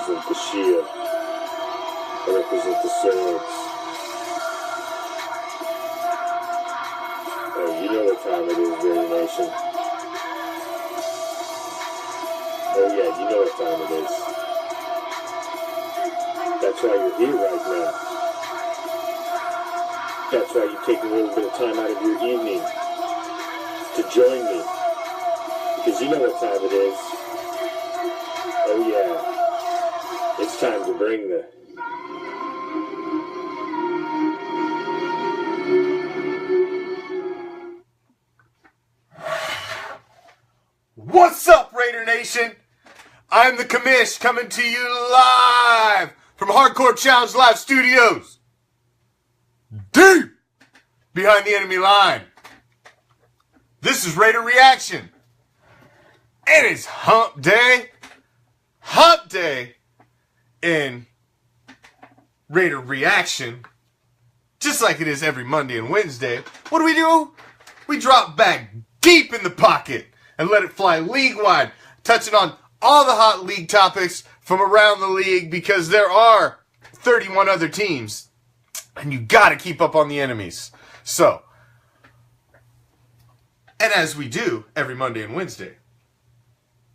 represent the shield. I represent the swords. Oh, you know what time it is, Raider Nation. Oh yeah, you know what time it is. That's why you're here right now. That's why you take a little bit of time out of your evening to join me. Because you know what time it is. Oh yeah, it's time to bring the... What's up, Raider Nation? I'm the Commish coming to you live from Hardcore Challenge Live Studios. Deep behind the enemy line. This is Raider Reaction. And it's hump day. Hump day in Raider Reaction. Just like it is every Monday and Wednesday. What do? We drop back deep in the pocket and let it fly league-wide, touching on all the hot league topics from around the league because there are 31 other teams, and you got to keep up on the enemies. So, and as we do every Monday and Wednesday,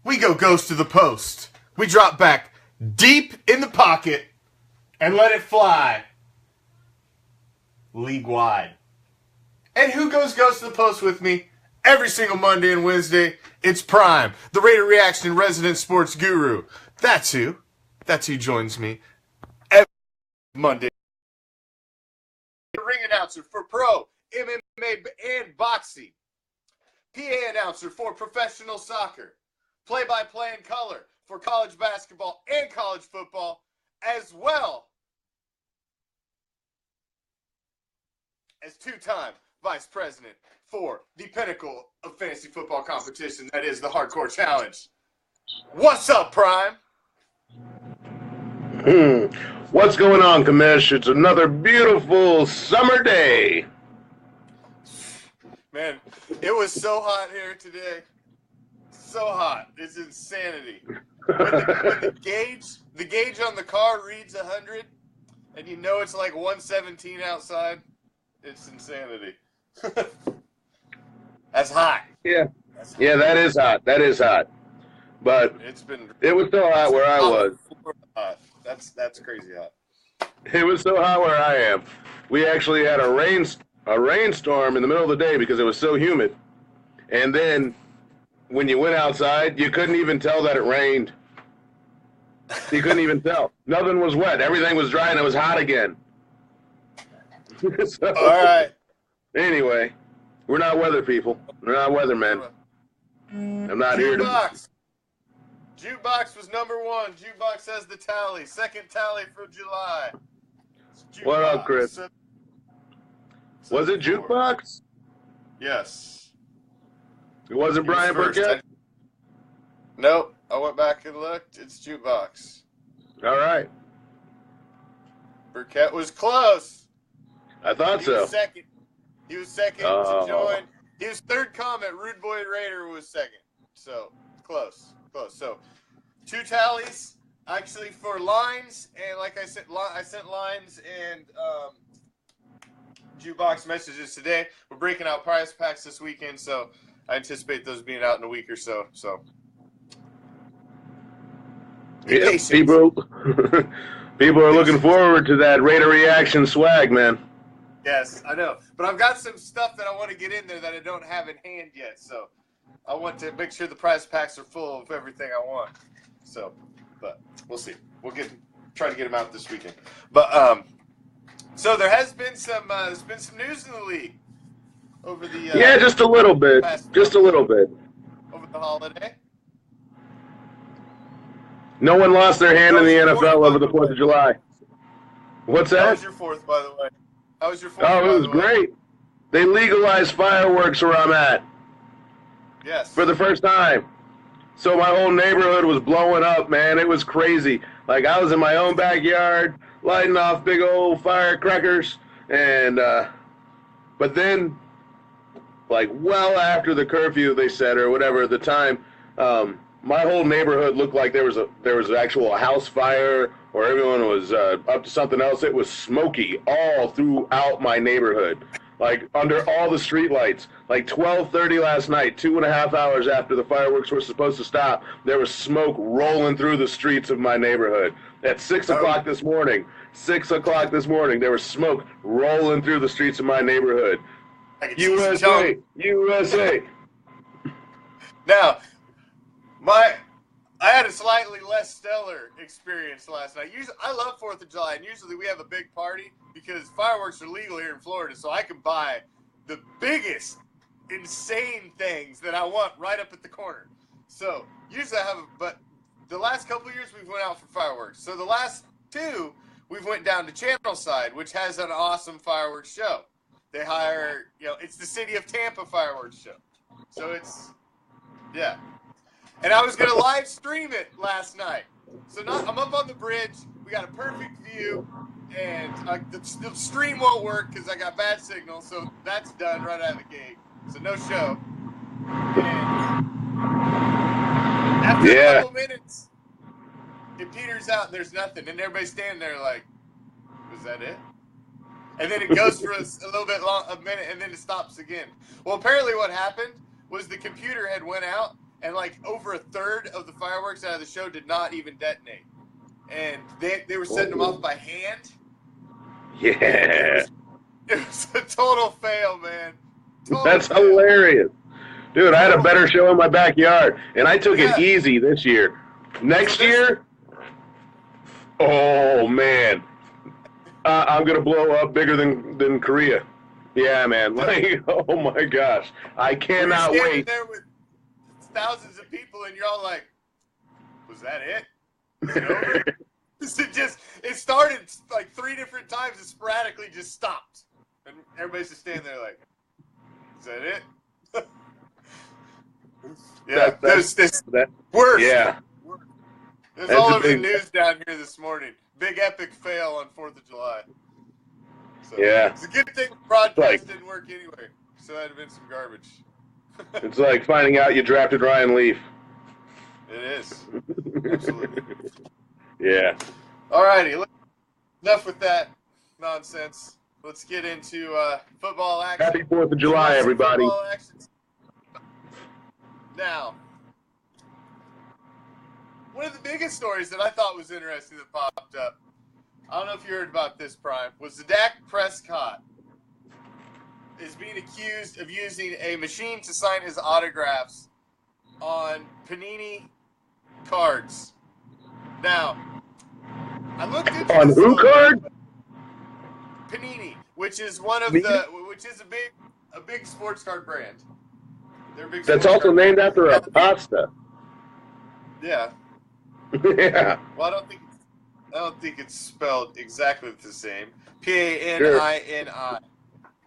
we go ghost to the post. We drop back deep in the pocket and let it fly league-wide. And who goes ghost to the post with me? Every single Monday and Wednesday, it's Prime, the Raider Reaction resident sports guru. That's who joins me every Monday. Ring announcer for pro, MMA, and boxing. PA announcer for professional soccer. Play-by-play in color for college basketball and college football, as well as two-time vice president for the pinnacle of fantasy football competition, that is the Hardcore Challenge. What's up, Prime? What's going on, Commish? It's another beautiful summer day. Man, it was so hot here today. So hot. It's insanity. When the gauge on the car reads 100, and you know it's like 117 outside, it's insanity. That's hot. Yeah. Yeah, that is hot. That is hot. But it was so hot where I was. That's crazy hot. It was so hot where I am. We actually had a rainstorm in the middle of the day because it was so humid. And then when you went outside, you couldn't even tell that it rained. You couldn't even tell. Nothing was wet. Everything was dry and it was hot again. So, all right. Anyway, we're not weather people. We're not weathermen. I'm not here to... Jukebox was #1. Jukebox has the tally. Second tally for July. What up, Chris? Was it Jukebox? Yes. It wasn't Brian Burkett? Nope. I went back and looked. It's Jukebox. All right. Burkett was close. I thought so. He was second to join. He was third comment. Rude Boy Raider was second. So, close. So, 2 tallies actually for lines, and like I said, I sent lines and Jukebox messages today. We're breaking out prize packs this weekend, so I anticipate those being out in a week or so. Yeah, people are looking forward to that Raider Reaction swag, man. Yes, I know. But I've got some stuff that I want to get in there that I don't have in hand yet, so I want to make sure the prize packs are full of everything I want. So, but we'll see. We'll try to get them out this weekend. But so there has been some news in the league over the yeah, just a little bit, just a little bit over the holiday. No one lost their hand in the NFL over the 4th of July. What's that? How was your 4th, by the way? How was your 4th? Oh, it was great. They legalized fireworks where I'm at. Yes. For the first time. So my whole neighborhood was blowing up, man. It was crazy. Like, I was in my own backyard, lighting off big old firecrackers. And, but then, like, well after the curfew, they said, or whatever, at the time, my whole neighborhood looked like there was an actual house fire, or everyone was up to something else. It was smoky all throughout my neighborhood, like under all the streetlights. Like 12:30 last night, 2.5 hours after the fireworks were supposed to stop, there was smoke rolling through the streets of my neighborhood. At 6 o'clock this morning, there was smoke rolling through the streets of my neighborhood. USA, USA. Now, I had a slightly less stellar experience last night. Usually, I love 4th of July, and usually we have a big party because fireworks are legal here in Florida, so I can buy the biggest, insane things that I want right up at the corner. So usually I have, but the last couple of years we've went out for fireworks. So the last 2, we've went down to Channelside, which has an awesome fireworks show. They hire, it's the City of Tampa fireworks show. So it's, yeah. And I was going to live stream it last night. So I'm up on the bridge. We got a perfect view. And the stream won't work because I got bad signal. So that's done right out of the gate. So no show. And after a couple minutes, it peters out and there's nothing. And everybody's standing there like, was that it? And then it goes for a little bit long, a minute, and then it stops again. Well, apparently what happened was the computer had went out, and like over a third of the fireworks out of the show did not even detonate. And they were setting them off by hand. Yeah. It was a total fail, man. That's hilarious. Dude, I had a better show in my backyard, and I took it easy this year. Next year, oh, man. I'm going to blow up bigger than Korea. Yeah, man. Like, oh, my gosh. I cannot wait. There with thousands of people, and you're all like, was that it? Is it over? It started like 3 different times and sporadically just stopped. And everybody's just standing there like, is that it? Yeah, there's this worse. Yeah. It was all over the news down here this morning. Big epic fail on 4th of July. So, yeah. It's a good thing broadcast didn't work anyway. So that'd have been some garbage. It's like finding out you drafted Ryan Leaf. It is. Absolutely. Yeah. All righty. Enough with that nonsense. Let's get into football action. Happy 4th of July, everybody. Now, one of the biggest stories that I thought was interesting that popped up, I don't know if you heard about this, Prime, was the Dak Prescott is being accused of using a machine to sign his autographs on Panini cards. Now, I looked into on who card? Panini, which is a big sports card brand. They're a big. That's also named after a pasta. Yeah. Yeah. Well, I don't think it's spelled exactly the same. Panini.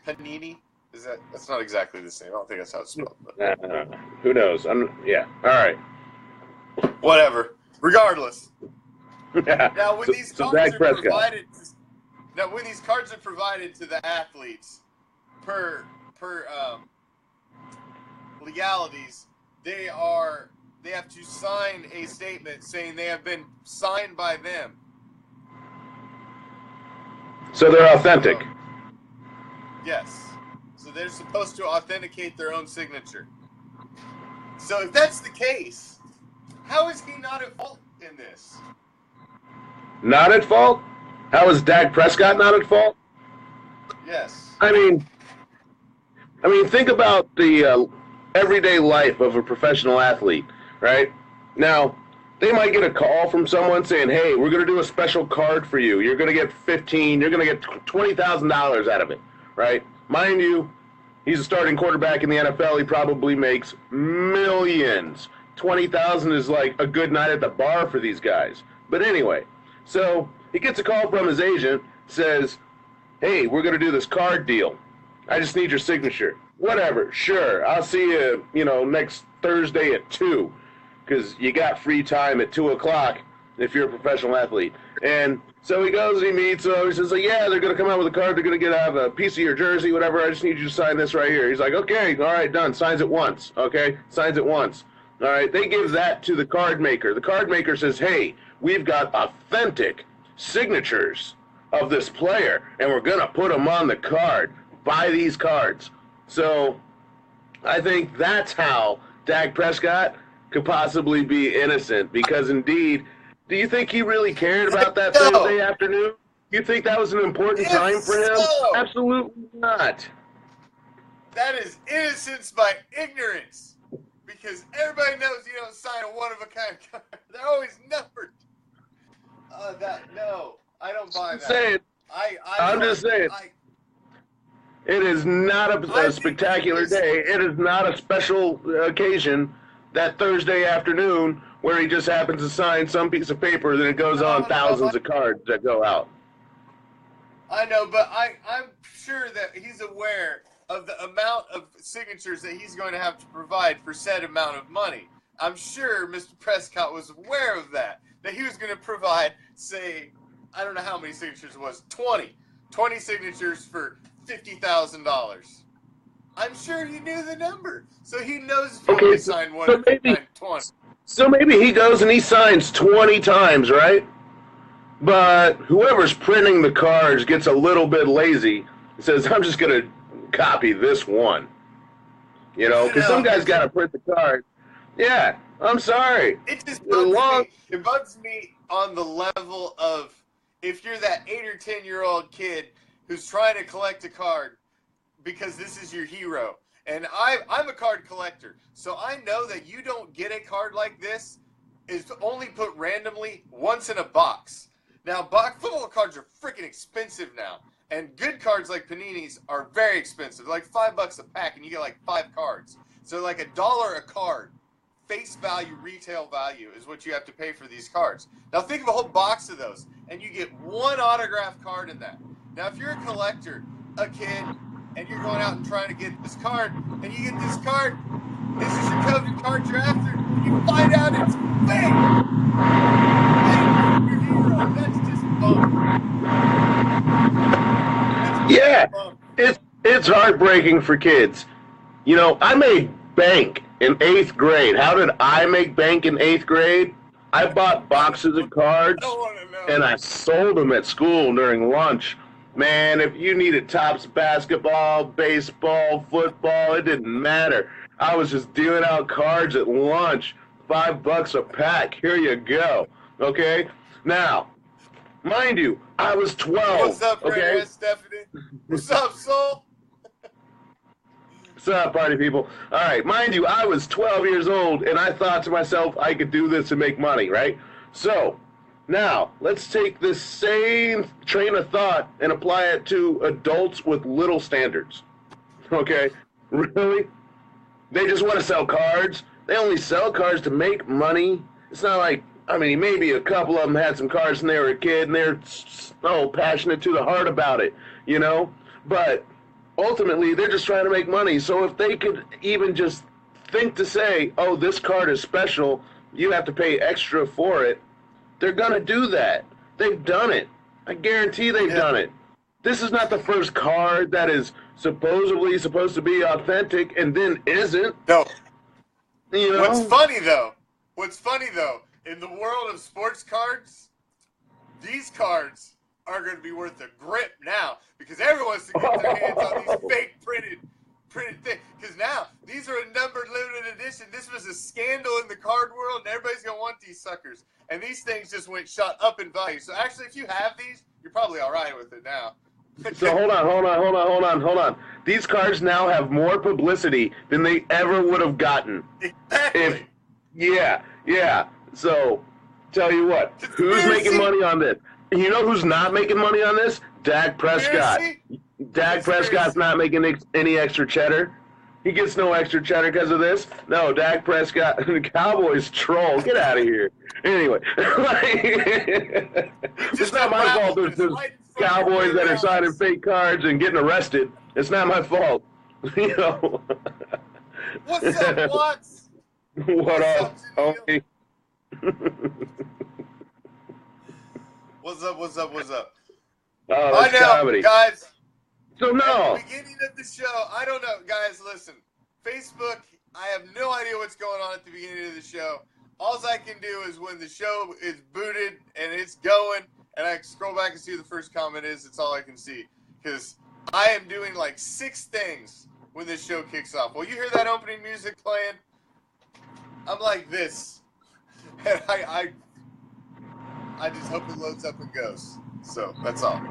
Panini. That's not exactly the same. I don't think that's how it's spelled. But. Who knows? Yeah. All right. Whatever. Regardless. Yeah. Now, when these cards are provided to the athletes per legalities, they have to sign a statement saying they have been signed by them. So they're authentic. Yes. So they're supposed to authenticate their own signature. So if that's the case, how is he not at fault in this? Not at fault? How is Dak Prescott not at fault? Yes. I mean, think about the everyday life of a professional athlete, right? Now, they might get a call from someone saying, hey, we're going to do a special card for you. You're going to get you're going to get $20,000 out of it, right? Mind you, he's a starting quarterback in the NFL. He probably makes millions. 20,000 is like a good night at the bar for these guys. But anyway, so he gets a call from his agent, says, hey, we're going to do this card deal. I just need your signature. Whatever, sure. I'll see you, next Thursday at 2, because you got free time at 2 o'clock if you're a professional athlete. And so he goes and he meets, he says, yeah, they're going to come out with a card. They're going to have a piece of your jersey, whatever. I just need you to sign this right here. He's like, okay, all right, done. Signs it once, okay? Signs it once. All right, they give that to the card maker. The card maker says, hey, we've got authentic signatures of this player, and we're going to put them on the card. Buy these cards. So I think that's how Dak Prescott could possibly be innocent, because indeed, do you think he really cared about that Thursday afternoon? You think that was an important time for him? So. Absolutely not. That is innocence by ignorance. Because everybody knows you don't sign a one-of-a-kind card. They're always numbered. No, I don't buy that. I'm just saying. It is not a spectacular day. It is not a special occasion that Thursday afternoon where he just happens to sign some piece of paper, then it goes on thousands of cards that go out. I know, but I'm sure that he's aware of the amount of signatures that he's going to have to provide for said amount of money. I'm sure Mr. Prescott was aware of that he was going to provide, say, I don't know how many signatures it was, 20 signatures for $50,000. I'm sure he knew the number, so he knows if he only signed one, so maybe 20. So maybe he goes and he signs 20 times, right? But whoever's printing the cards gets a little bit lazy and says, I'm just going to copy this one. You know, because some guys got to print the card. Yeah, I'm sorry. It just bugs me on the level of if you're that 8 or 10-year-old kid who's trying to collect a card because this is your hero. And I'm a card collector, so I know that you don't get a card like this is only put randomly once in a box. Now, football cards are freaking expensive now, and good cards like Panini's are very expensive, like $5 a pack, and you get like 5 cards. So like $1 a card, face value, retail value is what you have to pay for these cards. Now think of a whole box of those, and you get one autographed card in that. Now, if you're a collector, a kid, and you're going out and trying to get this card, and you get this card, this is your coveted card you're after, and you find out it's fake. And you're your hero. That's just bummer. Yeah, it's heartbreaking for kids. You know, I made bank in 8th grade. How did I make bank in 8th grade? I bought boxes of cards, and I sold them at school during lunch. Man, if you needed Topps basketball, baseball, football, it didn't matter. I was just dealing out cards at lunch. $5 a pack. Here you go. Okay? Now, mind you, I was 12. What's up, okay? Stephanie? What's up, Soul? What's up, party people? All right, mind you, I was 12 years old, and I thought to myself, I could do this and make money, right? So, now, let's take this same train of thought and apply it to adults with little standards. Okay? Really? They just want to sell cards. They only sell cards to make money. It's not like, I mean, maybe a couple of them had some cards when they were a kid and they're so passionate to the heart about it, you know? But ultimately, they're just trying to make money. So if they could even just think to say, oh, this card is special, you have to pay extra for it, they're going to do that. They've done it. I guarantee they've done it. This is not the first card that is supposedly supposed to be authentic and then isn't. No. You know? What's funny though, in the world of sports cards, these cards are going to be worth a grip now because everyone's to get their hands on these fake printed things. Because now, these are a numbered limited edition. This was a scandal in the card world, and everybody's going to want these suckers. And these things just shot up in value. So actually, if you have these, you're probably all right with it now. So hold on. These cards now have more publicity than they ever would have gotten. Exactly. Yeah. So, tell you what, who's making money on this? You know who's not making money on this? Dak Prescott. Dak Prescott's not making any extra cheddar. He gets no extra cheddar because of this. No, Dak Prescott, the Cowboys troll. Get out of here. Anyway, it's not my fault there's Cowboys that are signing fake cards and getting arrested. It's not my fault. You know. What's up, Watts? What up, homie? What's up? Oh, I that's know, comedy. guys. So no. At the beginning of the show, I don't know, guys. Listen, Facebook I have no idea what's going on at the beginning of the show. All I can do is when the show is booted and it's going, and I scroll back and see who the first comment is, it's all I can see. Because I am doing like 6 things when this show kicks off. Well, you hear that opening music playing? I'm like this. And I just hope it loads up and goes. So, that's all. It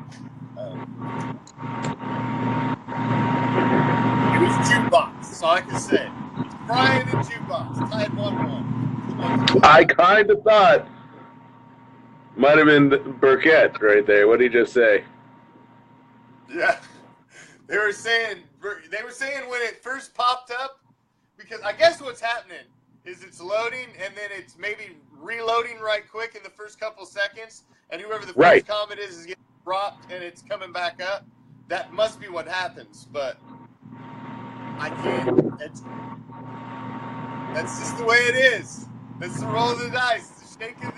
was Jukebox. That's all I can say. It's Brian and Jukebox. Tied 1-1. I kind of thought might have been Burkett right there. What did he just say? Yeah. They were saying when it first popped up, because I guess what's happening is it's loading and then it's maybe reloading right quick in the first couple seconds, and whoever the first comment is getting dropped and it's coming back up. That must be what happens, but I can't. That's just the way it is. That's the roll of the dice. It's the shake of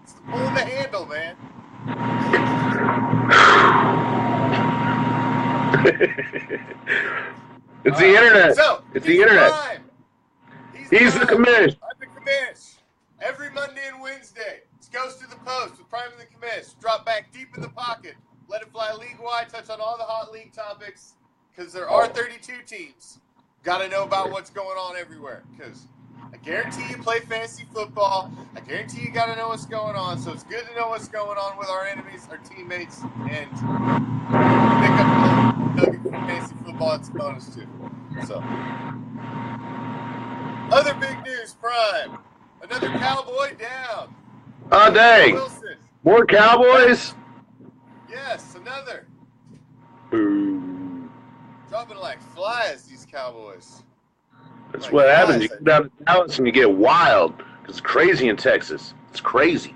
it's the pull of the handle, man. It's the internet. So, it's the internet. He's the commish. I'm the commish. Every Monday and Wednesday, it goes to the post with Prime and the commish. Drop back deep in the pocket. Let it fly league-wide. Touch on all the hot league topics because there are 32 teams. Got to know about what's going on everywhere because I guarantee you play fantasy football. I guarantee you got to know what's going on. So it's good to know what's going on with our enemies, our teammates, and pick up a nugget for fantasy football. It's a bonus too. So, other big news, Prime. Another Cowboy down. Oh, dang. Wilson. More Cowboys? Yes, another. Boo. Dropping like flies, these Cowboys. That's like what happens. You flies. go down to Dallas and you get wild. It's crazy in Texas. It's crazy.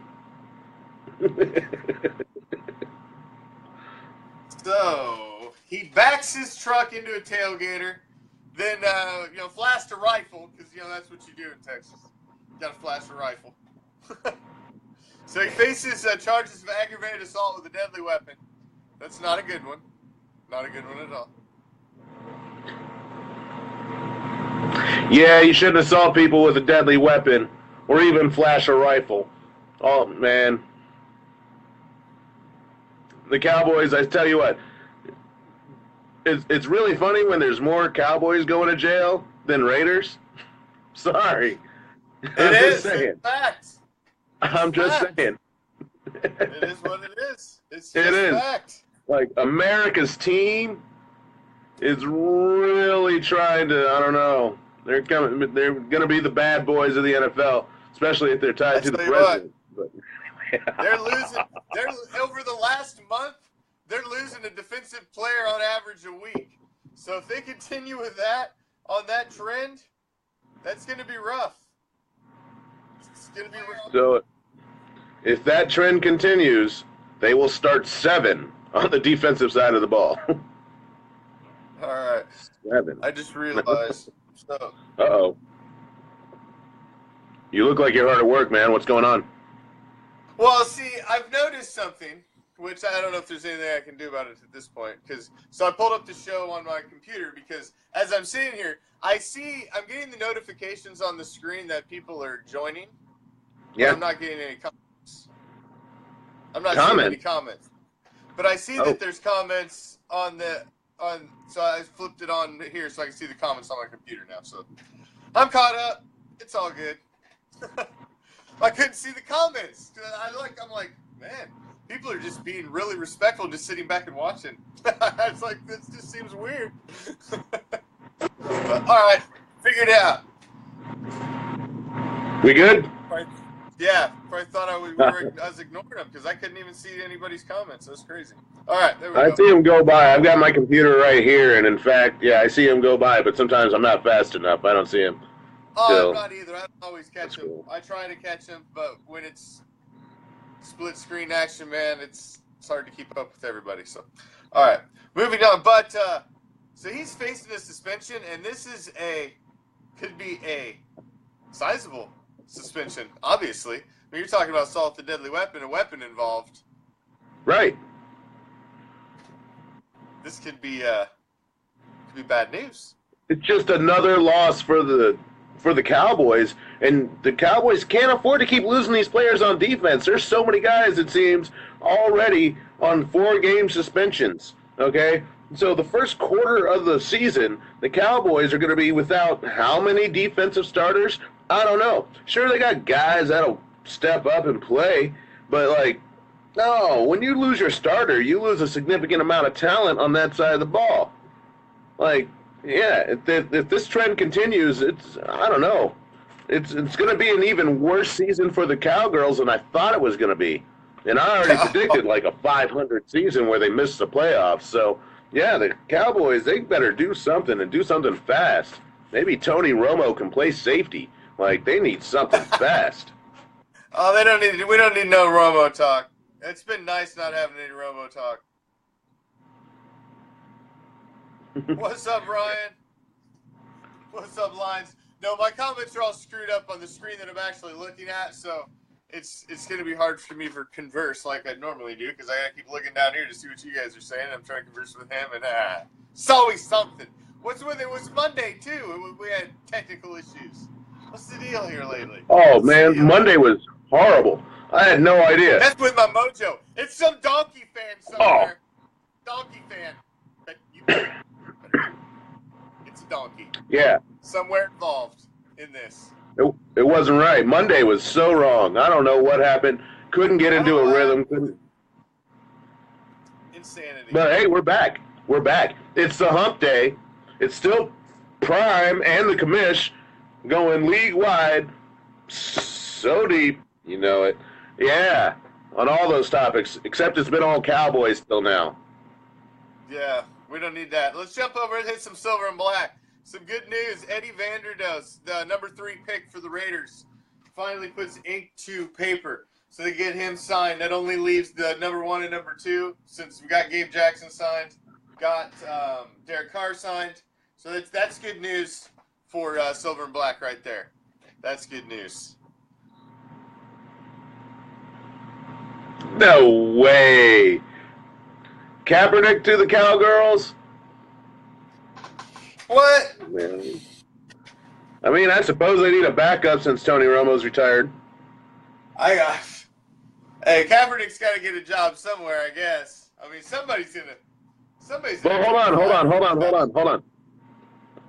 So, he backs his truck into a tailgater, then, flashed a rifle, because, that's what you do in Texas. You got to flash a rifle. So he faces charges of aggravated assault with a deadly weapon. That's not a good one. Not a good one at all. Yeah, you shouldn't assault people with a deadly weapon or even flash a rifle. Oh, man. The Cowboys, I tell you what, it's really funny when there's more Cowboys going to jail than Raiders. Sorry. It is. In fact. I'm just saying. It is what it is. It's it just is. fact. Like, America's team is really trying to, I don't know, they're going to be the bad boys of the NFL, especially if they're tied to the president. But, they're losing. Over the last month, they're losing a defensive player on average a week. So if they continue with that, on that trend, that's going to be rough. It's going to be rough. So if that trend continues, they will start 7 on the defensive side of the ball. All right. 7. I just realized. So. Uh-oh. You look like you're hard at work, man. What's going on? Well, see, I've noticed something, which I don't know if there's anything I can do about it at this point. So I pulled up the show on my computer because as I'm sitting here, I'm getting the notifications on the screen that people are joining. Yeah. I'm not getting any comments. I'm not seeing any comments. But I see that there's comments so I flipped it on here so I can see the comments on my computer now. So I'm caught up. It's all good. I couldn't see the comments. I'm like, man, people are just being really respectful, just sitting back and watching. It's like, this just seems weird. But, all right, figured it out. We good? Yeah, probably thought I was ignoring them because I couldn't even see anybody's comments. That's crazy. All right, there we go. I see them go by. I've got my computer right here, and in fact, yeah, I see them go by, but sometimes I'm not fast enough. I don't see them. Oh, I'm not either. I don't always catch them. Cool. I try to catch them, but when it's split screen action, man, it's hard to keep up with everybody. So, all right, moving on. But so he's facing a suspension, and this could be a sizable suspension. Obviously, I mean, you're talking about assault with a deadly weapon, a weapon involved. Right. This could be bad news. It's just another loss for the for the Cowboys, and the Cowboys can't afford to keep losing these players on defense. There's so many guys, it seems, already on 4-game suspensions, okay? So the first quarter of the season, the Cowboys are going to be without how many defensive starters? I don't know. Sure, they got guys that'll step up and play, but, like, no, when you lose your starter, you lose a significant amount of talent on that side of the ball. Like, yeah, if this trend continues, I don't know. It's going to be an even worse season for the Cowgirls than I thought it was going to be. And I already predicted like a 500 season where they missed the playoffs. So, yeah, the Cowboys, they better do something and do something fast. Maybe Tony Romo can play safety. Like, they need something fast. Oh, we don't need no Romo talk. It's been nice not having any Romo talk. What's up, Ryan? What's up, Lines? No, my comments are all screwed up on the screen that I'm actually looking at, so it's going to be hard for me to converse like I normally do because I got to keep looking down here to see what you guys are saying. I'm trying to converse with him, and it's always something. What's with it? It was Monday, too. We had technical issues. What's the deal here lately? Oh, man, Monday was horrible. I had no idea. That's with my mojo. It's some donkey fan somewhere. Oh. Donkey fan. It's a donkey. Yeah. Somewhere involved in this. It wasn't right. Monday was so wrong. I don't know what happened. Couldn't get into a rhythm. Insanity. But, hey, we're back. We're back. It's the hump day. It's still Prime and the Commish going league-wide so deep. You know it. Yeah, on all those topics, except it's been all Cowboys till now. Yeah, we don't need that. Let's jump over and hit some silver and black. Some good news. Eddie Vanderdoes, the number 3 pick for the Raiders, finally puts ink to paper. So they get him signed. That only leaves the number 1 and number 2, since we got Gabe Jackson signed, got Derek Carr signed. So that's good news for silver and black right there. That's good news. No way. Kaepernick to the Cowgirls? What? I mean, I suppose they need a backup since Tony Romo's retired. Hey, Kaepernick's got to get a job somewhere, I guess. I mean, somebody's gonna. Well, hold on.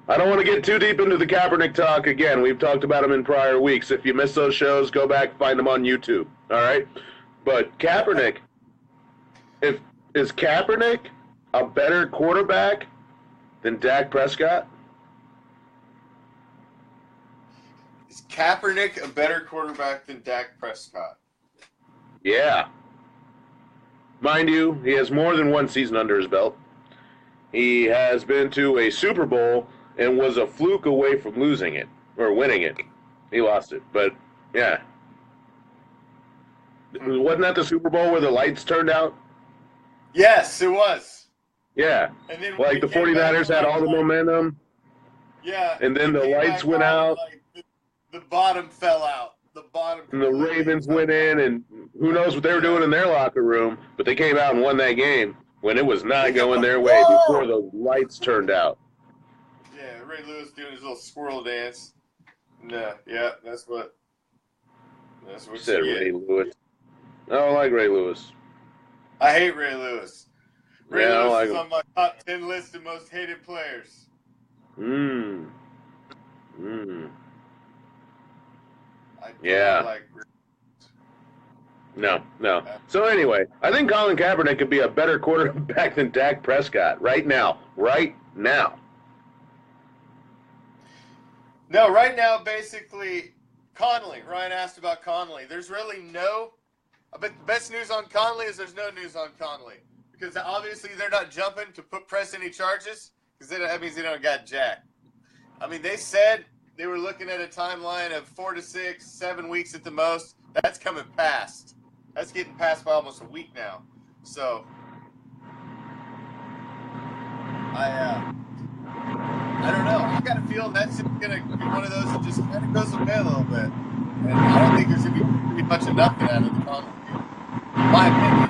I don't want to get too deep into the Kaepernick talk again. We've talked about him in prior weeks. If you missed those shows, go back, find them on YouTube. All right? But Kaepernick, is Kaepernick a better quarterback than Dak Prescott? Is Kaepernick a better quarterback than Dak Prescott? Yeah. Mind you, he has more than one season under his belt. He has been to a Super Bowl and was a fluke away from losing it, or winning it. He lost it, but yeah. Wasn't that the Super Bowl where the lights turned out? Yes, it was. Yeah. And then like the 49ers had all the momentum. Yeah. And then the lights went out. Like the bottom fell out. And the Ravens went in, and who knows what they were doing in their locker room, but they came out and won that game when it was not going their way before the lights turned out. Yeah, Ray Lewis doing his little squirrel dance. No, yeah, that's what you said, Ray Lewis. I don't like Ray Lewis. I hate Ray Lewis. Ray Lewis is on my top 10 list of most hated players. Yeah. No. So anyway, I think Colin Kaepernick could be a better quarterback than Dak Prescott right now. No, right now, basically, Conley. Ryan asked about Conley. There's really but the best news on Conley is there's no news on Conley. Because obviously they're not jumping to press any charges, because that means they don't got jack. I mean, they said they were looking at a timeline of 4 to 6, 7 weeks at the most. That's coming past. That's getting past by almost a week now. So, I don't know. I got a feeling that's going to be one of those that just kind of goes away a little bit. And I don't think there's going to be pretty much enough out of the Conley deal. In my opinion.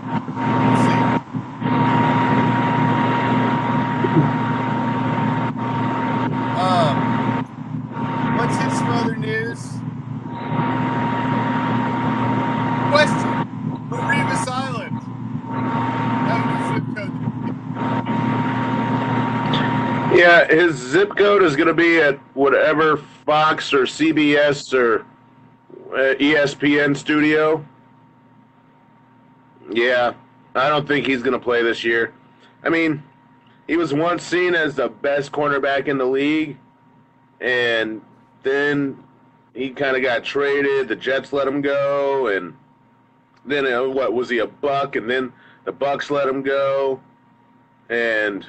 We'll see. Yeah, his zip code is going to be at whatever Fox or CBS or ESPN studio. Yeah, I don't think he's going to play this year. I mean, he was once seen as the best cornerback in the league, and then he kind of got traded. The Jets let him go, and then what was he, a Buck? And then the Bucks let him go, and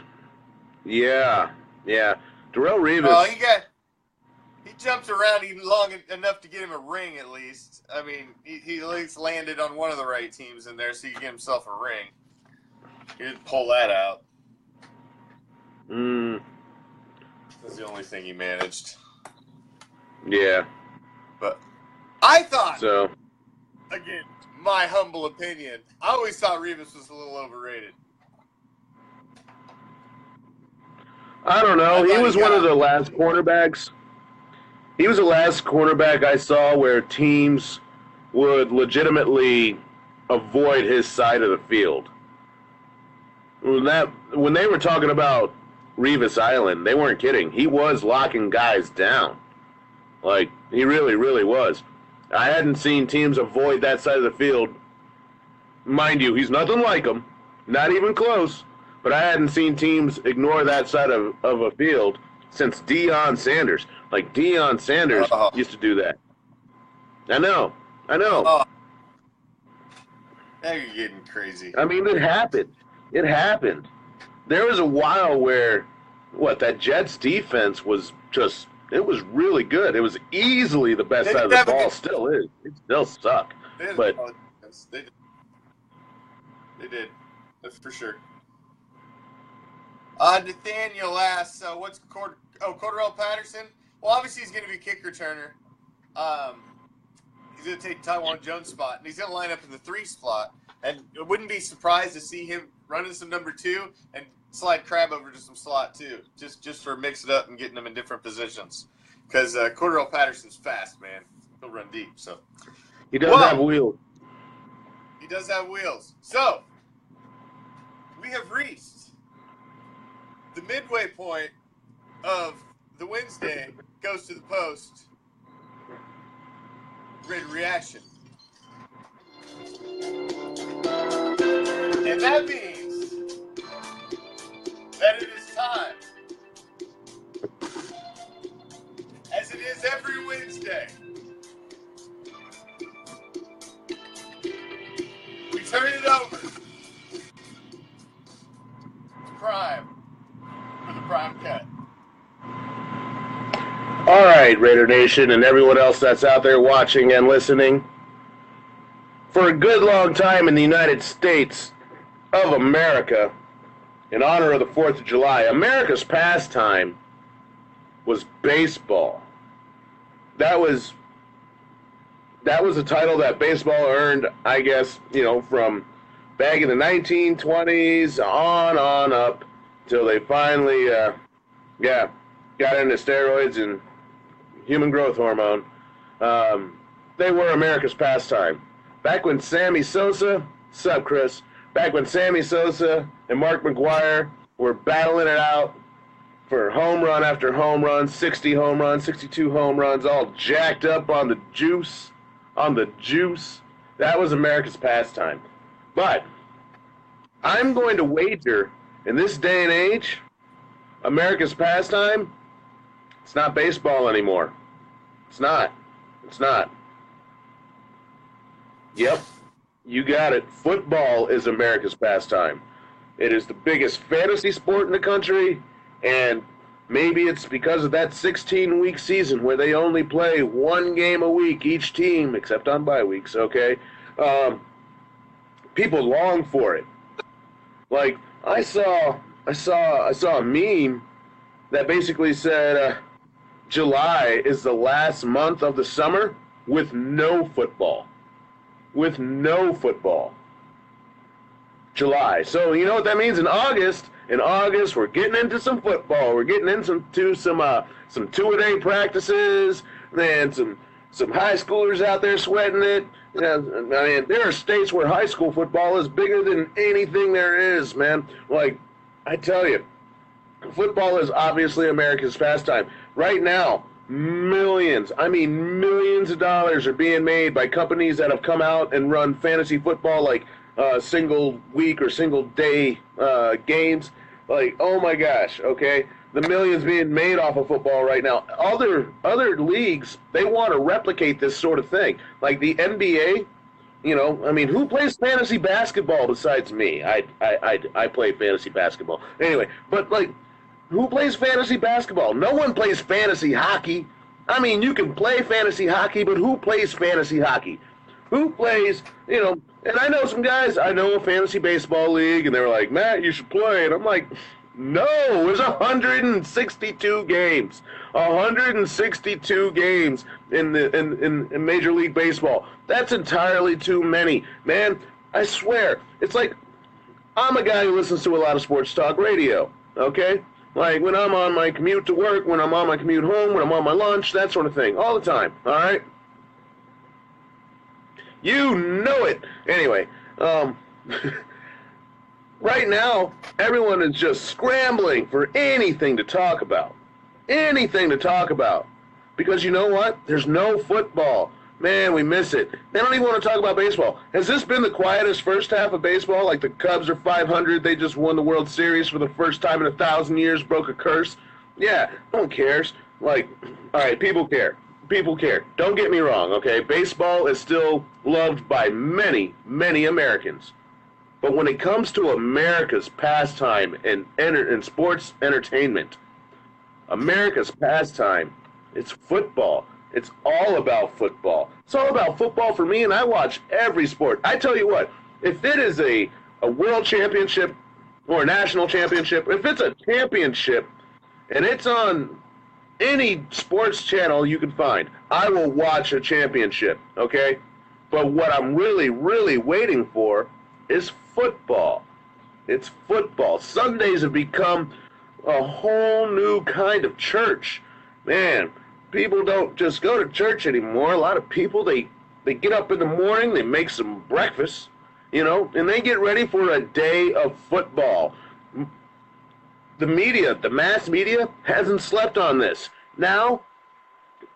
yeah. Darrelle Revis. Well, he jumped around long enough to get him a ring at least. I mean, he at least landed on one of the right teams in there, so he could get himself a ring. He didn't pull that out. That's the only thing he managed. Yeah. But I thought, so, again, my humble opinion, I always thought Revis was a little overrated. I don't know. He was one of the last cornerbacks. He was the last cornerback I saw where teams would legitimately avoid his side of the field. When they were talking about Revis Island, they weren't kidding. He was locking guys down. Like, he really, really was. I hadn't seen teams avoid that side of the field. Mind you, he's nothing like him. Not even close. But I hadn't seen teams ignore that side of a field since Deion Sanders. Like, Deion Sanders used to do that. I know. Now you're getting crazy. I mean, it happened. There was a while where, that Jets defense was just, it was really good. It was easily the best side of the ball. Still is. It still suck. But they did. That's for sure. Nathaniel asks, what's Cordarrelle Patterson? Well, obviously he's going to be kick returner. He's going to take Taiwan Jones' spot, and he's going to line up in the 3 spot. And I wouldn't be surprised to see him running some number 2 and slide Crab over to some slot 2, just for mix it up and getting them in different positions. Because Cordarrelle Patterson's fast, man. He'll run deep. So he does have wheels. He does have wheels. So we have reached the midway point of the Wednesday goes to the post. Raider reaction. And that means that it is time, as it is every Wednesday, we turn it over to Prime for the Prime Cut. All right, Raider Nation and everyone else that's out there watching and listening. For a good long time in the United States of America, in honor of the 4th of July, America's pastime was baseball. That was a title that baseball earned, I guess, from back in the 1920s on up till they finally, got into steroids and human growth hormone. They were America's pastime. Back when Sammy Sosa, sup Chris, back when Sammy Sosa and Mark McGwire were battling it out for home run after home run, 60 home runs, 62 home runs, all jacked up on the juice, that was America's pastime. But I'm going to wager in this day and age, America's pastime, it's not baseball anymore. It's not. Yep, you got it. Football is America's pastime. It is the biggest fantasy sport in the country, and maybe it's because of that 16-week season where they only play 1 game a week, each team, except on bye weeks, okay? People long for it. Like, I saw a meme that basically said July is the last month of the summer with no football. July. So you know what that means in August? In August, we're getting into some football. We're getting into some two-a-day practices, and some high schoolers out there sweating it. I mean, there are states where high school football is bigger than anything there is, man. Like, I tell you, football is obviously America's pastime. Right now, millions of dollars are being made by companies that have come out and run fantasy football, like single week or single day games. Like, oh my gosh, okay? The millions being made off of football right now. Other leagues, they want to replicate this sort of thing. Like the NBA, who plays fantasy basketball besides me? I play fantasy basketball. Anyway, but like, who plays fantasy basketball? No one plays fantasy hockey. I mean, you can play fantasy hockey, but who plays fantasy hockey? Who plays, and I know some guys, I know a fantasy baseball league, and they were like, Matt, you should play. And I'm like, no, there's 162 games. 162 games in Major League Baseball. That's entirely too many. Man, I swear, it's like, I'm a guy who listens to a lot of sports talk radio, okay? Like, when I'm on my commute to work, when I'm on my commute home, when I'm on my lunch, that sort of thing, all the time, all right? You know it. Anyway, right now, everyone is just scrambling for anything to talk about. Anything to talk about. Because you know what? There's no football. Man, we miss it. They don't even want to talk about baseball. Has this been the quietest first half of baseball? Like the Cubs are 500, they just won the World Series for the first time in 1,000 years, broke a curse? Yeah, no one cares. Like, all right, people care. People care. Don't get me wrong, okay? Baseball is still loved by many, many Americans. But when it comes to America's pastime and sports entertainment, America's pastime, it's football. It's all about football. It's all about football for me, and I watch every sport. I tell you what, if it is a world championship or a national championship, if it's a championship and it's on any sports channel you can find, I will watch a championship, okay? But what I'm really, really waiting for is football. It's football. Sundays have become a whole new kind of church. Man, people don't just go to church anymore. A lot of people, they get up in the morning, they make some breakfast, and they get ready for a day of football. The media, the mass media, hasn't slept on this. Now,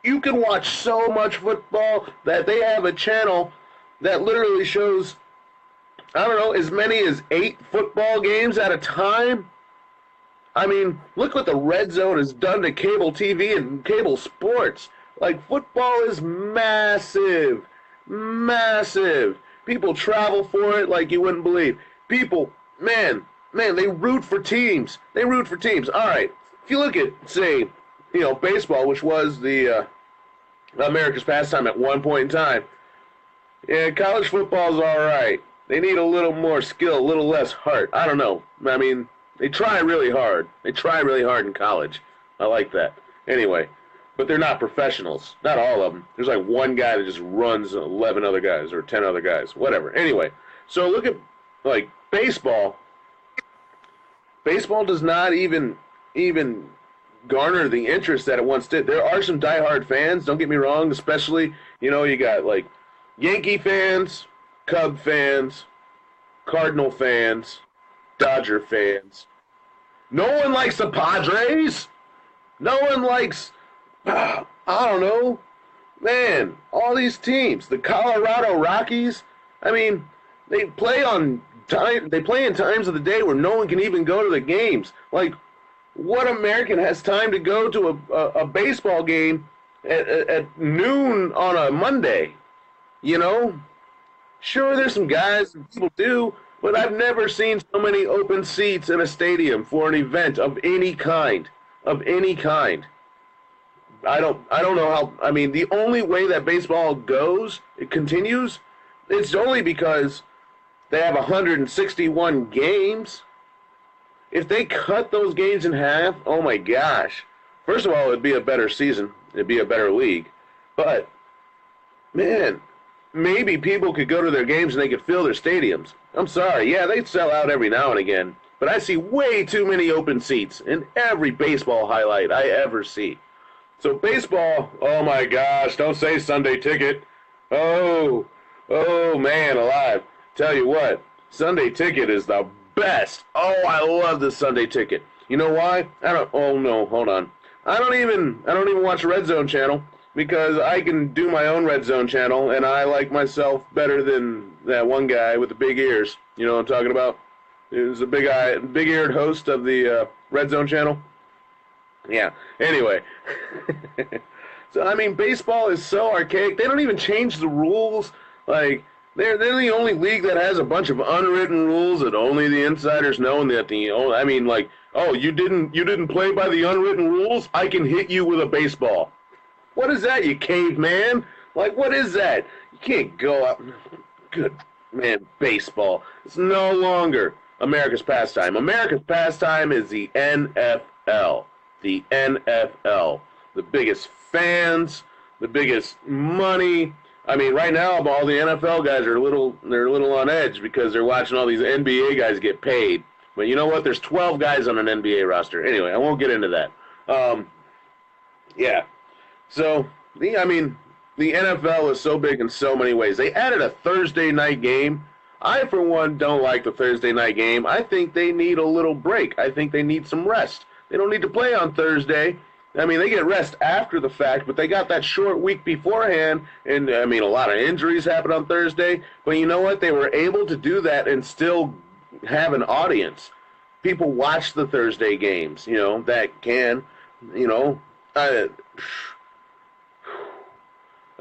you can watch so much football that they have a channel that literally shows, I don't know, as many as 8 football games at a time. I mean, look what the Red Zone has done to cable TV and cable sports. Like, football is massive. Massive. People travel for it like you wouldn't believe. People, man, they root for teams. They root for teams. All right, if you look at, say, baseball, which was the America's pastime at one point in time, yeah, college football's all right. They need a little more skill, a little less heart. I don't know. I mean, they try really hard. They try really hard in college. I like that. Anyway, but they're not professionals. Not all of them. There's like one guy that just runs 11 other guys or 10 other guys. Whatever. Anyway, so look at, like, baseball. Baseball does not even garner the interest that it once did. There are some diehard fans, don't get me wrong, especially, you got, like, Yankee fans, Cub fans, Cardinal fans, Dodger fans. No one likes the Padres. No one likes, I don't know, man, all these teams. The Colorado Rockies, I mean, they play in times of the day where no one can even go to the games. Like, what American has time to go to a baseball game at noon on a Monday? Sure, there's some guys and people do, but I've never seen so many open seats in a stadium for an event of any kind. Of any kind. I don't know how. I mean, the only way that baseball goes, it continues, it's only because they have 161 games. If they cut those games in half, oh my gosh. First of all, it'd be a better season. It'd be a better league. But, man, maybe people could go to their games and they could fill their stadiums. I'm sorry. Yeah, they sell out every now and again. But I see way too many open seats in every baseball highlight I ever see. So baseball, oh my gosh, don't say Sunday Ticket. Oh man alive. Tell you what, Sunday Ticket is the best. Oh, I love the Sunday Ticket. You know why? Oh no, hold on. I don't even watch Red Zone channel because I can do my own Red Zone channel, and I like myself better than that one guy with the big ears. You know what I'm talking about? He was a big-eared host of the Red Zone channel. Yeah. Anyway. So, I mean, baseball is so archaic. They don't even change the rules. Like, they're the only league that has a bunch of unwritten rules that only the insiders know, and that you didn't play by the unwritten rules? I can hit you with a baseball. What is that, you caveman? Like, what is that? You can't go out. Good man, baseball. It's no longer America's pastime. America's pastime is the NFL. The NFL. The biggest fans, the biggest money. I mean, right now, all the NFL guys are a little on edge because they're watching all these NBA guys get paid. But you know what? There's 12 guys on an NBA roster. Anyway, I won't get into that. Yeah. So, the NFL is so big in so many ways. They added a Thursday night game. I, for one, don't like the Thursday night game. I think they need a little break. I think they need some rest. They don't need to play on Thursday. I mean, they get rest after the fact, but they got that short week beforehand, and, I mean, a lot of injuries happen on Thursday. But you know what? They were able to do that and still have an audience. People watch the Thursday games, that can, I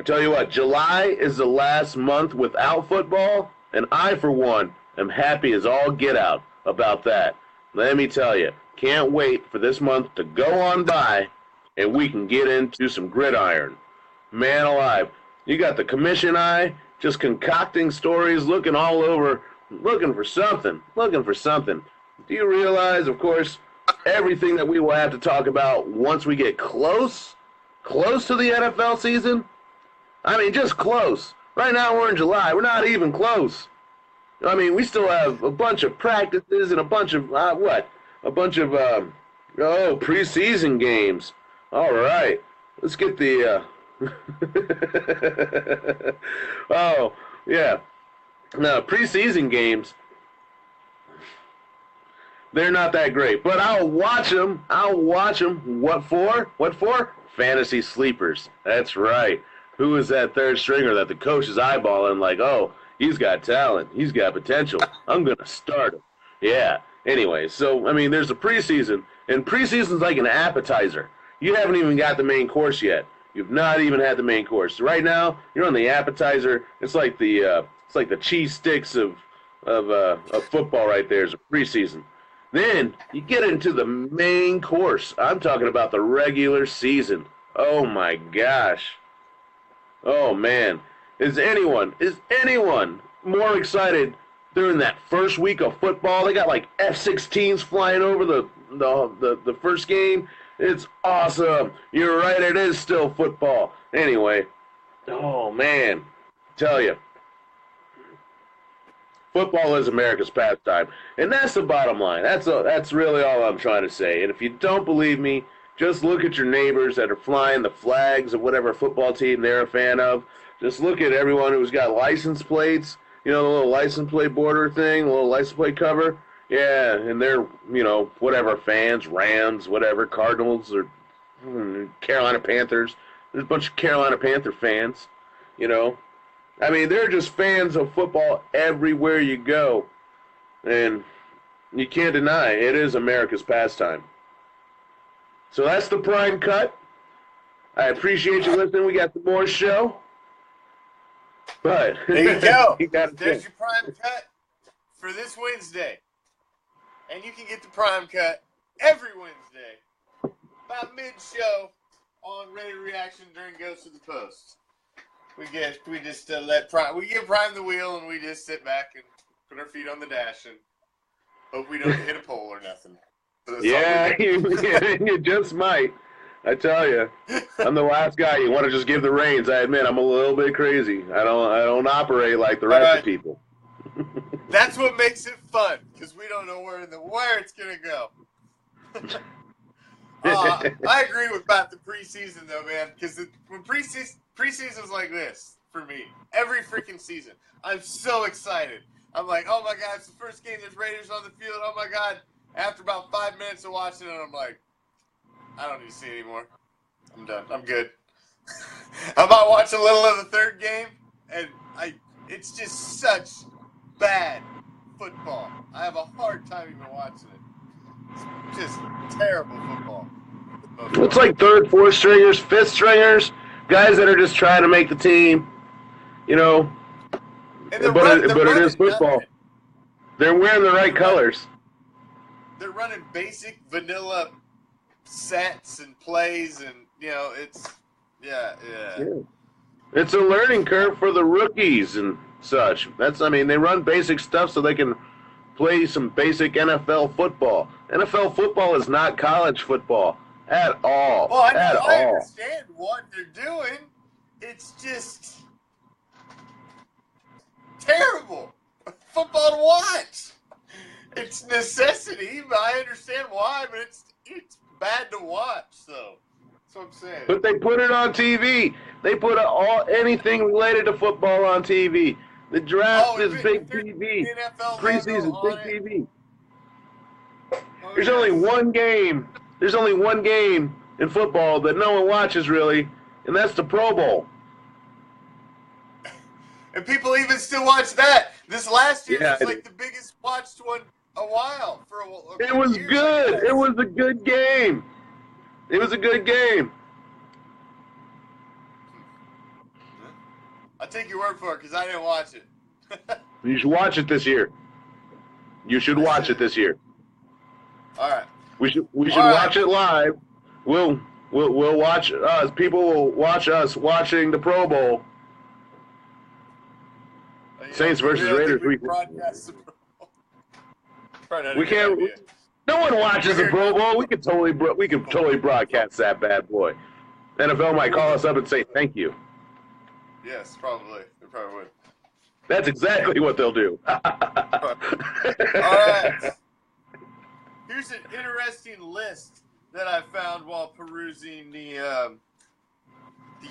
tell you what, July is the last month without football, and I, for one, am happy as all get out about that. Let me tell you, can't wait for this month to go on by and we can get into some gridiron. Man alive, you got the commission eye just concocting stories, looking all over, looking for something. Do you realize, of course, everything that we will have to talk about once we get close to the NFL season? I mean, just close. Right now we're in July. We're not even close. I mean, we still have a bunch of practices and a bunch of, preseason games. All right. Let's get the, oh, yeah. Now, preseason games, they're not that great. But I'll watch them. What for? Fantasy sleepers. That's right. Who is that third stringer that the coach is eyeballing like, oh, he's got talent. He's got potential. I'm going to start him. Yeah. Anyway, so, I mean, there's a preseason, and preseason's like an appetizer. You haven't even got the main course yet. You've not even had the main course. Right now, you're on the appetizer. It's like the cheese sticks of football right there is a preseason. Then you get into the main course. I'm talking about the regular season. Oh, my gosh. Oh, man. Is anyone more excited during that first week of football? They got like F-16s flying over the first game. It's awesome. You're right, it is still football. Anyway, oh, man. Tell you. Football is America's pastime. And that's the bottom line. That's really all I'm trying to say. And if you don't believe me, just look at your neighbors that are flying the flags of whatever football team they're a fan of. Just look at everyone who's got license plates, the little license plate border thing, the little license plate cover. Yeah, and they're, whatever, fans, Rams, whatever, Cardinals, or Carolina Panthers. There's a bunch of Carolina Panther fans, I mean, they're just fans of football everywhere you go. And you can't deny it is America's pastime. So that's the Prime Cut. I appreciate you listening. We got the more show. But there you go. There's your Prime Cut for this Wednesday. And you can get the Prime Cut every Wednesday about mid-show on RAIDER ReACTION during Ghost of the Post. We give Prime the wheel and we just sit back and put our feet on the dash and hope we don't hit a pole or nothing. So yeah, you just might. I tell you, I'm the last guy you want to just give the reins. I admit I'm a little bit crazy. I don't operate like the rest of people. That's what makes it fun, because we don't know where it's gonna go. I agree about the preseason though, man, because when preseason's like this for me, every freaking season, I'm so excited. I'm like, oh my god, it's the first game. There's Raiders on the field. Oh my god. After about 5 minutes of watching it, I'm like, I don't need to see it anymore. I'm done. I'm good. I might watch a little of the third game, and it's just such bad football. I have a hard time even watching it. It's just terrible football. It's like third, fourth stringers, fifth stringers, guys that are just trying to make the team, you know. But it is football. Nothing. They're wearing the right colors. They're running basic vanilla sets and plays, and it's yeah. It's a learning curve for the rookies and such. They run basic stuff so they can play some basic NFL football. NFL football is not college football at all. Well, I understand what they're doing. It's just terrible football to watch. It's necessity, but I understand why. But it's bad to watch. So that's what I'm saying. But they put it on TV. They put anything related to football on TV. The draft is big TV. Preseason big TV. There's only one game. There's only one game in football that no one watches really, and that's the Pro Bowl. And people even still watch that. This last year was like the biggest watched one a while. It was good. It was a good game. It was a good game. I'll take your word for it because I didn't watch it. You should watch it this year. You should watch it this year. All right. We should watch it live. We'll watch us. People will watch us watching the Pro Bowl. Saints versus Raiders. We can't. No one watches the Pro Bowl. We could totally broadcast that bad boy. NFL might call us up and say thank you. Yes, probably. They probably would. That's exactly what they'll do. All right. Here's an interesting list that I found while perusing the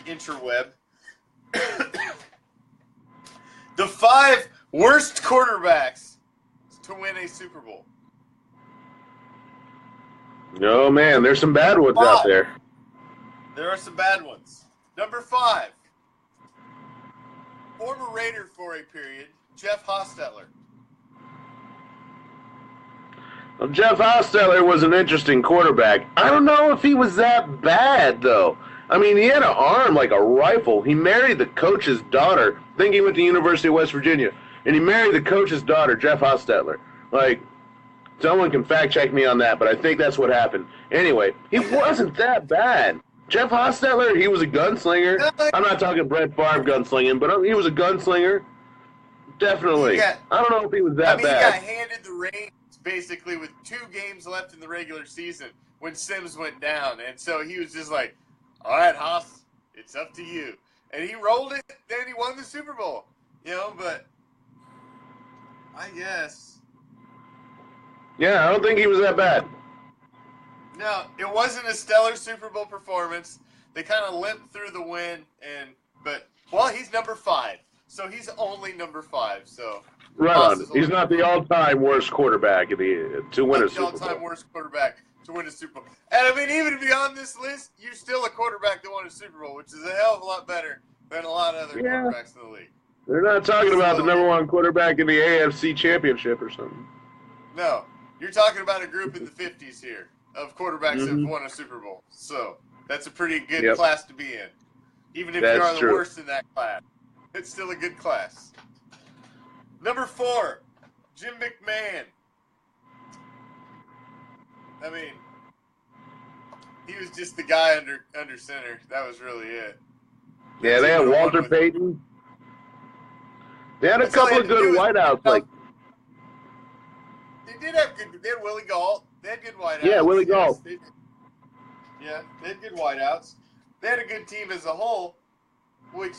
interweb. The 5 worst quarterbacks to win a Super Bowl. Oh, man, there's some bad ones out there. There are some bad ones. Number 5. Former Raider for a period, Jeff Hostetler. Well, Jeff Hostetler was an interesting quarterback. I don't know if he was that bad, though. I mean, he had an arm like a rifle. He married the coach's daughter. I think he went to the University of West Virginia. And he married the coach's daughter, Jeff Hostetler. Like, someone can fact-check me on that, but I think that's what happened. Anyway, he wasn't that bad. Jeff Hostetler, he was a gunslinger. I'm not talking Brett Favre gunslinging, but he was a gunslinger. Definitely. I don't know if he was that bad. He got handed the reins basically with 2 games left in the regular season when Sims went down. And so he was just like, all right, Haas, it's up to you. And he rolled it, then he won the Super Bowl. But I guess. Yeah, I don't think he was that bad. No, it wasn't a stellar Super Bowl performance. They kind of limped through the win, but he's number 5, so he's only number 5. So right on. He's not the all-time worst quarterback to win a Super Bowl. All-time worst quarterback to win a Super Bowl. And I mean, even beyond this list, you're still a quarterback that won a Super Bowl, which is a hell of a lot better than a lot of other quarterbacks in the league. They're not talking about the number 1 quarterback in the AFC Championship or something. No, you're talking about a group in the 50s here of quarterbacks that have won a Super Bowl. So that's a pretty good class to be in. Even if you are the worst in that class, it's still a good class. Number 4, Jim McMahon. I mean, he was just the guy under center. That was really it. Yeah, they had Walter Payton. They had a couple of good wideouts. They did have good. They had Willie Gault. They had good wideouts. Yeah, Willie Gault. They had good wideouts. They had a good team as a whole, which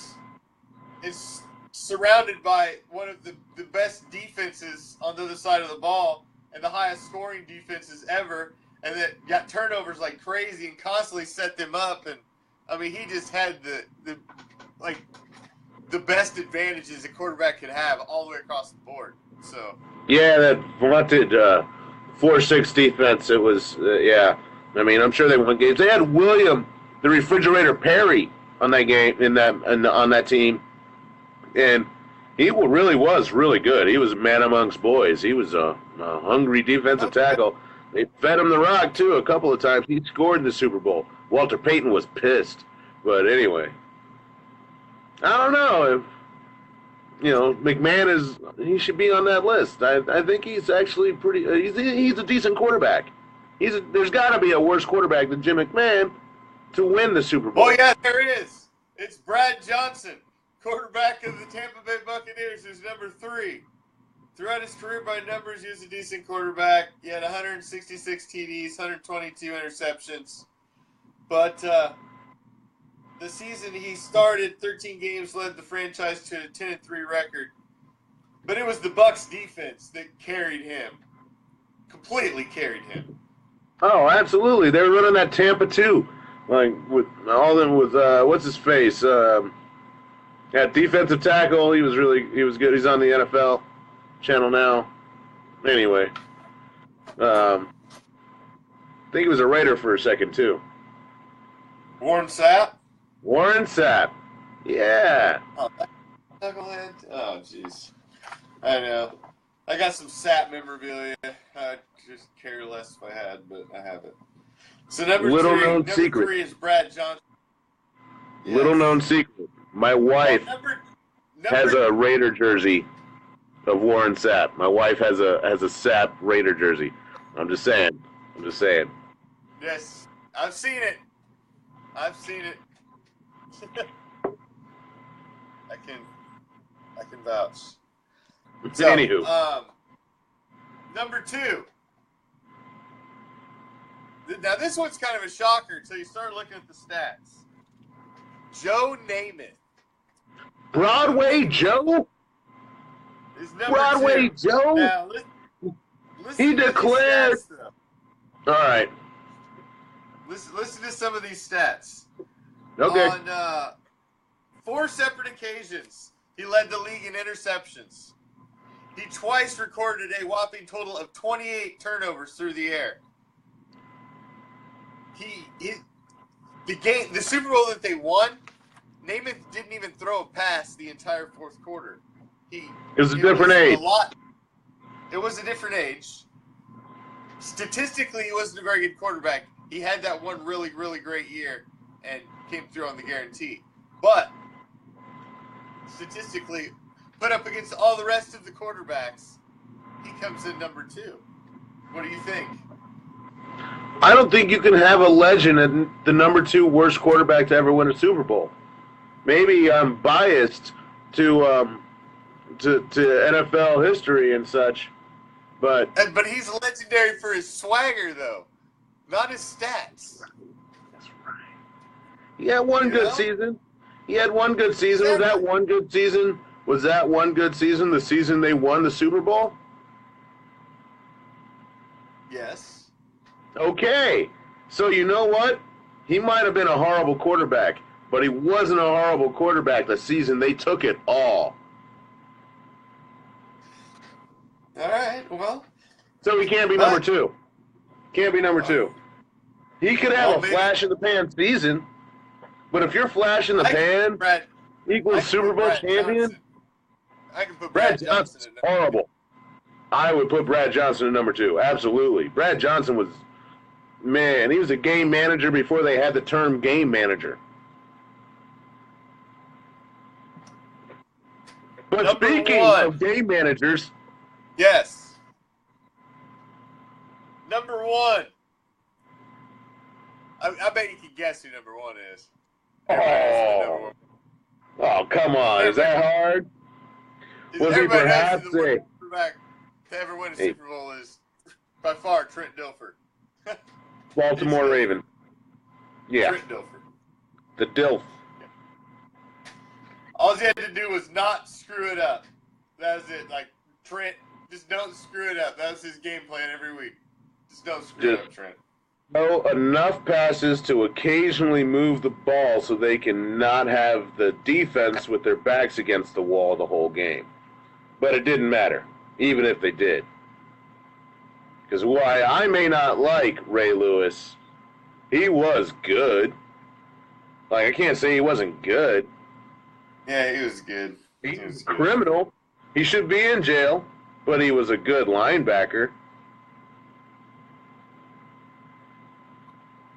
is surrounded by one of the best defenses on the other side of the ball and the highest scoring defenses ever, and that got turnovers like crazy and constantly set them up. And I mean, he just had the best advantages a quarterback could have all the way across the board. So yeah, that vaunted 4-6 defense. It was, yeah. I mean, I'm sure they won games. They had William, the Refrigerator Perry, on that game on that team, and he really was really good. He was a man amongst boys. He was a hungry defensive tackle. They fed him the rock too a couple of times. He scored in the Super Bowl. Walter Payton was pissed, but anyway, I don't know if McMahon he should be on that list. I think he's actually pretty. He's a decent quarterback. There's got to be a worse quarterback than Jim McMahon to win the Super Bowl. Oh, yeah, there it is. It's Brad Johnson, quarterback of the Tampa Bay Buccaneers, who's number 3. Throughout his career by numbers, he was a decent quarterback. He had 166 TDs, 122 interceptions. But the season he started, 13 games, led the franchise to a 10-3 record. But it was the Bucs defense that carried him. Completely carried him. Oh, absolutely. They were running that Tampa too. Like with what's his face? At defensive tackle, he was good. He's on the NFL channel now. Anyway, I think he was a Raider for a second too. Warren Sapp. Yeah. Oh, knucklehead. Oh, jeez. I know. I got some Sapp memorabilia. I'd just care less if I had, but I have it. So number secret. 3 is Brad Johnson. Yes. Little known secret. My wife has a Raider jersey of Warren Sapp. My wife has a Sapp Raider jersey. I'm just saying. Yes, I've seen it. I can vouch. So, anywho, number 2. Now this one's kind of a shocker until you start looking at the stats. Joe Namath. Broadway Joe? Is number Broadway 2. Joe? Now, listen He declared. Stats, all right. Listen to some of these stats. Okay. On 4 separate occasions, he led the league in interceptions. He twice recorded a whopping total of 28 turnovers through the air. The Super Bowl that they won, Namath didn't even throw a pass the entire fourth quarter. It was a different age. It was a different age. Statistically, he wasn't a very good quarterback. He had that one really, really great year and came through on the guarantee. But statistically, put up against all the rest of the quarterbacks, he comes in number 2. What do you think? I don't think you can have a legend and the number 2 worst quarterback to ever win a Super Bowl. Maybe I'm biased to NFL history and such, but he's legendary for his swagger, though, not his stats. That's right. He had one good season. Was that one good season? Was that one good season the season they won the Super Bowl? Yes. Okay. So you know what? He might have been a horrible quarterback, but he wasn't a horrible quarterback the season they took it all. All right, well. So he can't be number 2. Can't be number 2. He could have a flash in the pan season, but if your flash in the pan equals Super Bowl champion, I can put Brad Johnson's horrible. I would put Brad Johnson at number 2. Absolutely. Brad Johnson was, man, he was a game manager before they had the term game manager. But speaking of game managers. Yes. Number 1. I bet you can guess who number 1 is. Oh, come on. Is that hard? Was he perhaps a quarterback to ever win a Super Bowl is by far Trent Dilfer. Baltimore Raven. Yeah. Trent Dilfer. The Dilf. All he had to do was not screw it up. That was it. Like, Trent, just don't screw it up. That was his game plan every week. Just don't screw it up, Trent. Throw enough passes to occasionally move the ball so they can not have the defense with their backs against the wall the whole game. But it didn't matter, even if they did. Because why I may not like Ray Lewis, he was good. Like, I can't say he wasn't good. Yeah, he was good. He was a criminal. He should be in jail, but he was a good linebacker.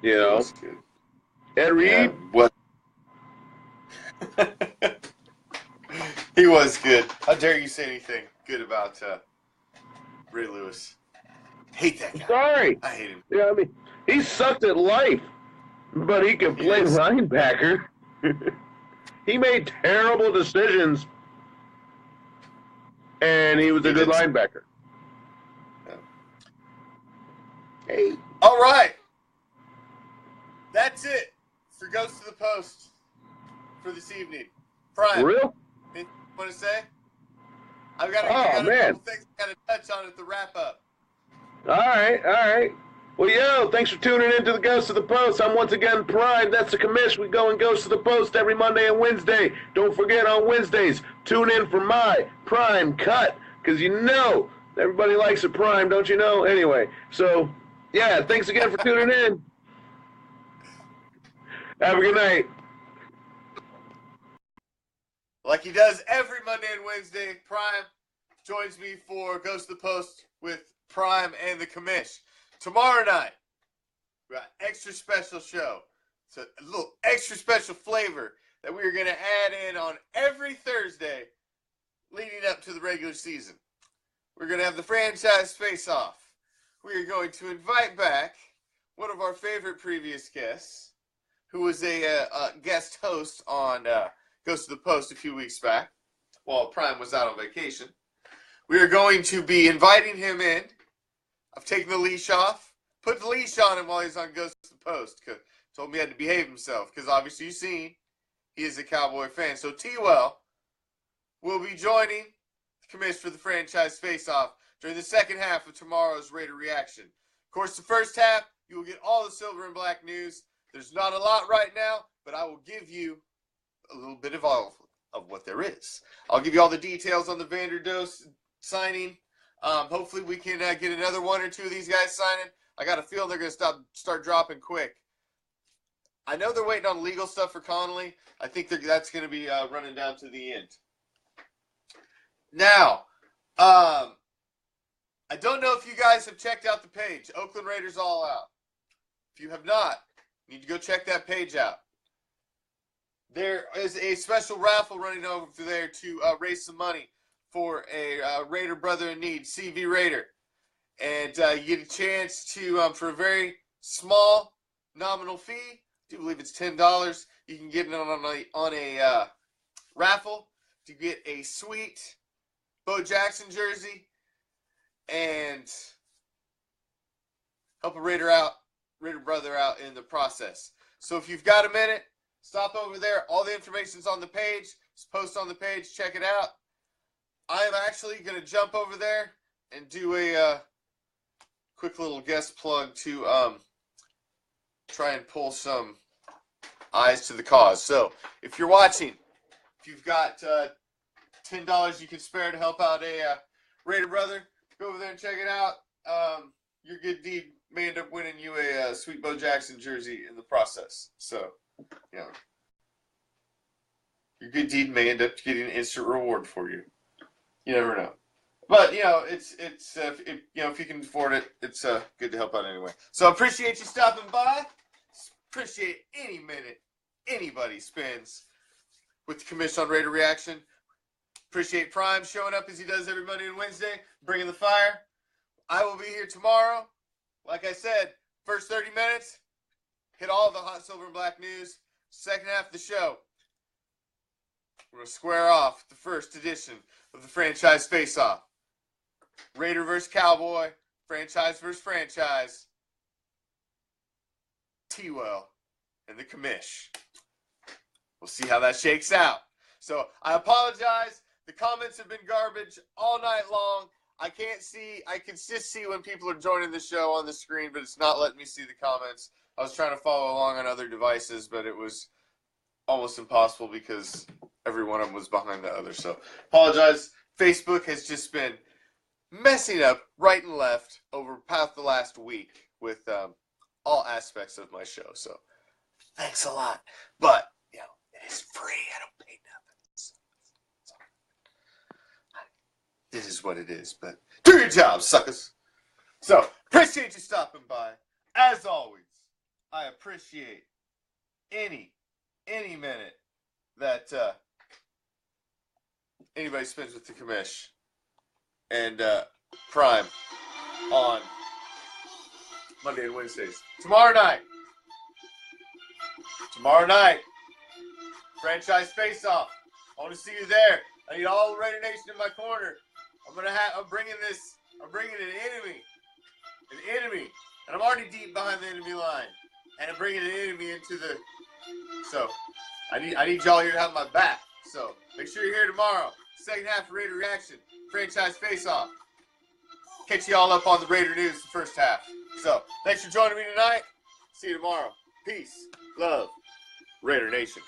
You know? He was good. Ed Reed? Yeah, what? He was good. How dare you say anything good about Ray Lewis? Hate that guy. Sorry. I hate him. Yeah, I mean, he sucked at life, but he could play linebacker. He made terrible decisions, and he was a good linebacker. Yeah. Hey. All right. That's it for Ghost to the Post for this evening. Prime. For real? Anything you want to say? I got a couple things I got to touch on at the wrap up. All right. Well, yo, thanks for tuning in to the Ghost of the Post. I'm once again Prime. That's the Commish. We go and Ghost of the Post every Monday and Wednesday. Don't forget on Wednesdays, tune in for my Prime Cut, because you know everybody likes a Prime, don't you know? Anyway, so, yeah, thanks again for tuning in. Have a good night. Like he does every Monday and Wednesday, Prime joins me for Ghost of the Post with Prime and the Commish. Tomorrow night, we got an extra special show. It's a little extra special flavor that we are going to add in on every Thursday leading up to the regular season. We're going to have the franchise face-off. We are going to invite back one of our favorite previous guests, who was a guest host on Ghost of the Post a few weeks back while Prime was out on vacation. We are going to be inviting him in. I've taken the leash off, put the leash on him while he's on Ghost of the Post, because told me he had to behave himself, because obviously you've seen he is a Cowboy fan. So T-Well will be joining the Commish for the franchise face-off during the second half of tomorrow's Raider Reaction. Of course, the first half, you will get all the silver and black news. There's not a lot right now, but I will give you a little bit of all of what there is. I'll give you all the details on the Vanderdoes signing. Hopefully we can get another one or two of these guys signing. I got a feeling they're going to start dropping quick. I know they're waiting on legal stuff for Connolly. I think that's going to be running down to the end. Now, I don't know if you guys have checked out the page, Oakland Raiders All Out. If you have not, you need to go check that page out. There is a special raffle running over there to raise some money for a Raider brother in need, CV Raider. And you get a chance to, for a very small nominal fee, I do believe it's $10, you can get it on a raffle to get a sweet Bo Jackson jersey and help a Raider brother out in the process. So if you've got a minute, stop over there. All the information's on the page. Just post on the page. Check it out. I am actually going to jump over there and do a quick little guest plug to try and pull some eyes to the cause. So if you're watching, if you've got $10 you can spare to help out a Raider brother, go over there and check it out. Your good deed may end up winning you a sweet Bo Jackson jersey in the process. So, you know, your good deed may end up getting an instant reward for you. You never know. But, you know, it's if you can afford it, it's good to help out anyway. So I appreciate you stopping by. Appreciate any minute anybody spends with the Commish on Raider Reaction. Appreciate Prime showing up as he does every Monday and Wednesday, bringing the fire. I will be here tomorrow. Like I said, first 30 minutes, hit all the hot silver and black news. Second half of the show, we're going to square off the first edition of the franchise face-off. Raider versus Cowboy, franchise versus franchise. T-Well and the Commish. We'll see how that shakes out. So I apologize. The comments have been garbage all night long. I can just see when people are joining the show on the screen, but it's not letting me see the comments. I was trying to follow along on other devices, but it was almost impossible because every one of them was behind the other. So apologize. Facebook has just been messing up right and left over past the last week with all aspects of my show. So thanks a lot. But, you know, it is free. I don't pay nothing. So, this is what it is. But do your job, suckers. So, appreciate you stopping by. As always, I appreciate any minute that anybody spends with the Commish and Prime on Monday and Wednesdays. Tomorrow night, franchise face-off. I want to see you there. I need all the Raider Nation in my corner. I'm bringing an enemy, and I'm already deep behind the enemy line, and I'm bringing an enemy into the. So, I need y'all here to have my back. So, make sure you're here tomorrow. Second half of Raider Reaction, franchise face-off. Catch you all up on the Raider news the first half. So, thanks for joining me tonight. See you tomorrow. Peace, love, Raider Nation.